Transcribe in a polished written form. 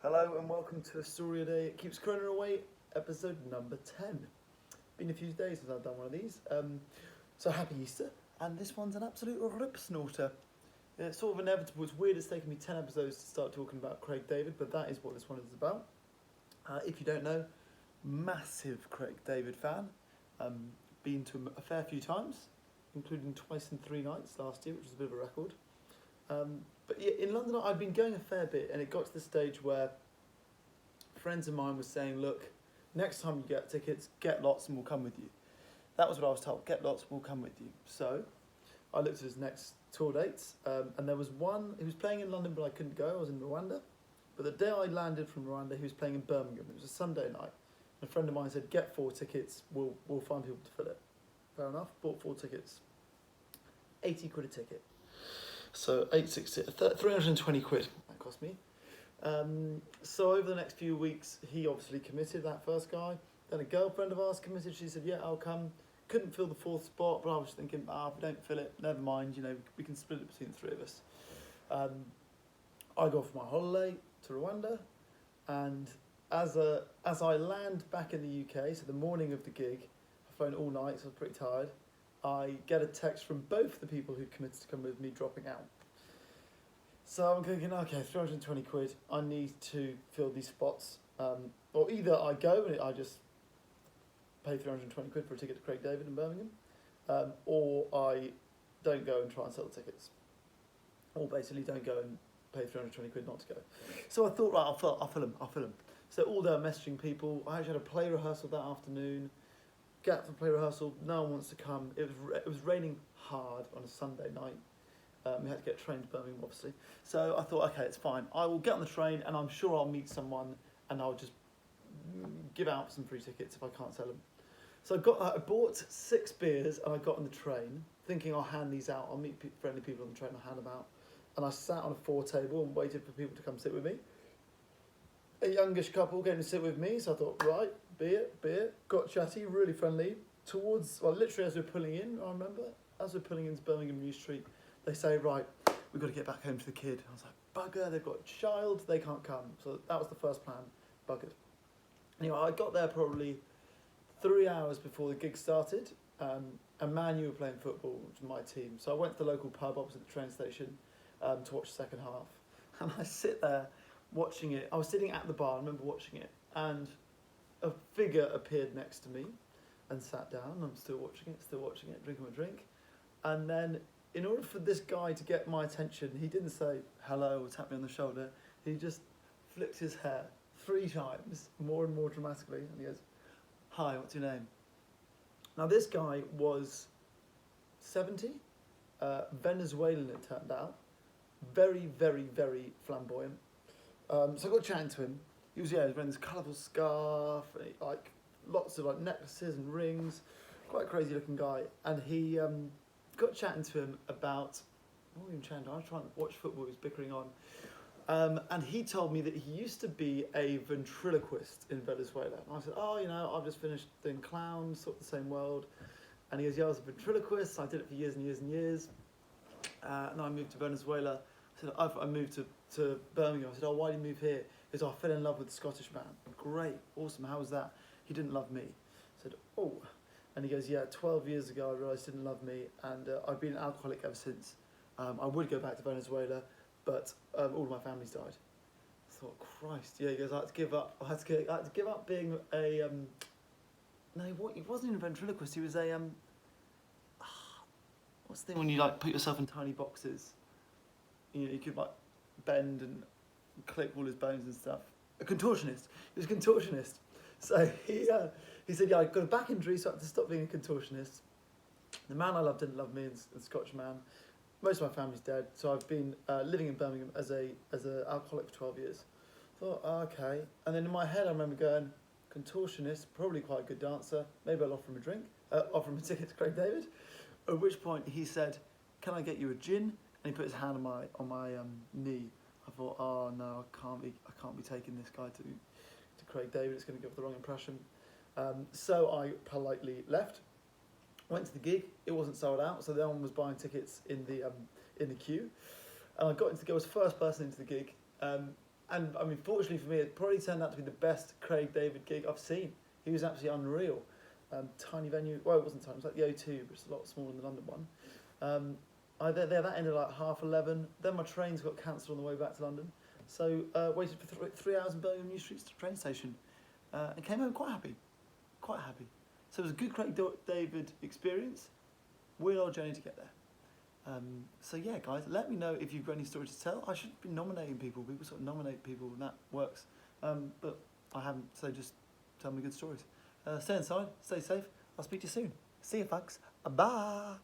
Hello and welcome to A Story a Day. It keeps crawling away, episode number 10. Been a few days since I've done one of these. So happy Easter. And this one's an absolute rip snorter. It's sort of inevitable. It's weird it's taken me 10 episodes to start talking about Craig David, but that is what this one is about. If you don't know, massive Craig David fan. Been to him a fair few times, including twice in 3 nights last year, which was a bit of a record. But yeah, in London I've been going a fair bit, and it got to the stage where friends of mine were saying, look, next time you get tickets, get lots and we'll come with you. That was what I was told, get lots, we'll come with you. So I looked at his next tour dates, and there was one, he was playing in London but I couldn't go, I was in Rwanda. But the day I landed from Rwanda, he was playing in Birmingham. It was a Sunday night. And a friend of mine said, get 4 tickets, we'll find people to fill it. Fair enough, bought 4 tickets. 80 quid a ticket. So 320 quid that cost me. So over the next few weeks, he obviously committed, that first guy. Then a girlfriend of ours committed. She said, yeah, I'll come. Couldn't fill the 4th spot, but I was thinking, if we don't fill it, never mind, we can split it between the 3 of us. I go for my holiday to Rwanda, and as I land back in the UK, so the morning of the gig, I phoned all night, so I was pretty tired. I get a text from both the people who committed to come with me dropping out. So I'm thinking, okay, 320 quid, I need to fill these spots. Or either I go and I just pay 320 quid for a ticket to Craig David in Birmingham, or I don't go and try and sell the tickets. Or basically don't go and pay 320 quid not to go. So I thought, right, I'll fill them. So all day I'm messaging people. I actually had a play rehearsal that afternoon. Get to play rehearsal, no one wants to come. It was raining hard on a Sunday night. We had to get a train to Birmingham, obviously. So I thought, okay, it's fine. I will get on the train, and I'm sure I'll meet someone, and I'll just give out some free tickets if I can't sell them. So I bought 6 beers, and I got on the train, thinking I'll hand these out. I'll meet friendly people on the train, I'll hand them out. And I sat on a 4 table and waited for people to come sit with me. A youngish couple came to sit with me, so I thought, right, beer, got chatty, really friendly. Literally as we're pulling in, I remember, as we're pulling into Birmingham New Street, they say, right, we've got to get back home to the kid. I was like, bugger, they've got a child, they can't come. So that was the first plan, buggered. Anyway, I got there probably 3 hours before the gig started, and Man U were playing football, which was my team. So I went to the local pub opposite the train station to watch the second half. And I sit there, watching it. I was sitting at the bar, I remember watching it, and a figure appeared next to me and sat down. I'm still watching it, drinking my drink. And then, in order for this guy to get my attention, he didn't say hello or tap me on the shoulder. He just flicked his hair 3 times, more and more dramatically, and he goes, hi, what's your name? Now this guy was 70, Venezuelan it turned out, very, very, very flamboyant. So I got chatting to him. He was wearing this colourful scarf, like lots of necklaces and rings, quite a crazy looking guy. And he got chatting to him about, what were we chatting to? I was trying to watch football, he was bickering on. And he told me that he used to be a ventriloquist in Venezuela. And I said, I've just finished doing clowns, sort of the same world. And he goes, yeah, I was a ventriloquist, I did it for years and years and years. And I moved to Venezuela. I said, I moved to Birmingham. I said, why did you move here? He goes, I fell in love with the Scottish man. Great, awesome, how was that? He didn't love me. I said, oh. And he goes, yeah, 12 years ago I realised he didn't love me, and I've been an alcoholic ever since. I would go back to Venezuela, but all of my family's died. I thought, Christ, yeah, he goes, I had to give up. I had to give up being a, no, he wasn't even a ventriloquist, he was a, what's the thing when you put yourself in tiny boxes? You could bend and clip all his bones and stuff. A contortionist. He was a contortionist. So he said, yeah, I got a back injury, so I had to stop being a contortionist. The man I loved didn't love me, the Scottish man. Most of my family's dead, so I've been living in Birmingham as a alcoholic for 12 years. Thought, okay. And then in my head I remember going, contortionist, probably quite a good dancer. Maybe I'll offer him a drink, offer him a ticket to Craig David. At which point he said, can I get you a gin? And he put his hand on my knee. I thought, oh no, I can't be taking this guy to Craig David. It's going to give the wrong impression. So I politely left. Went to the gig. It wasn't sold out, so no one was buying tickets in the queue. And I got into the gig. I was the first person into the gig. And I mean, fortunately for me, it probably turned out to be the best Craig David gig I've seen. He was absolutely unreal. Tiny venue. Well, it wasn't tiny. It was like the O2, which is a lot smaller than the London one. That ended like 11:30. Then my trains got cancelled on the way back to London. So waited for 3 hours in Birmingham New Street train station, and came home quite happy. Quite happy. So it was a good Craig David experience. Weird old journey to get there. So yeah, guys, let me know if you've got any stories to tell. I should be nominating people. People sort of nominate people, and that works. But I haven't. So just tell me good stories. Stay inside. Stay safe. I'll speak to you soon. See you, folks. Bye.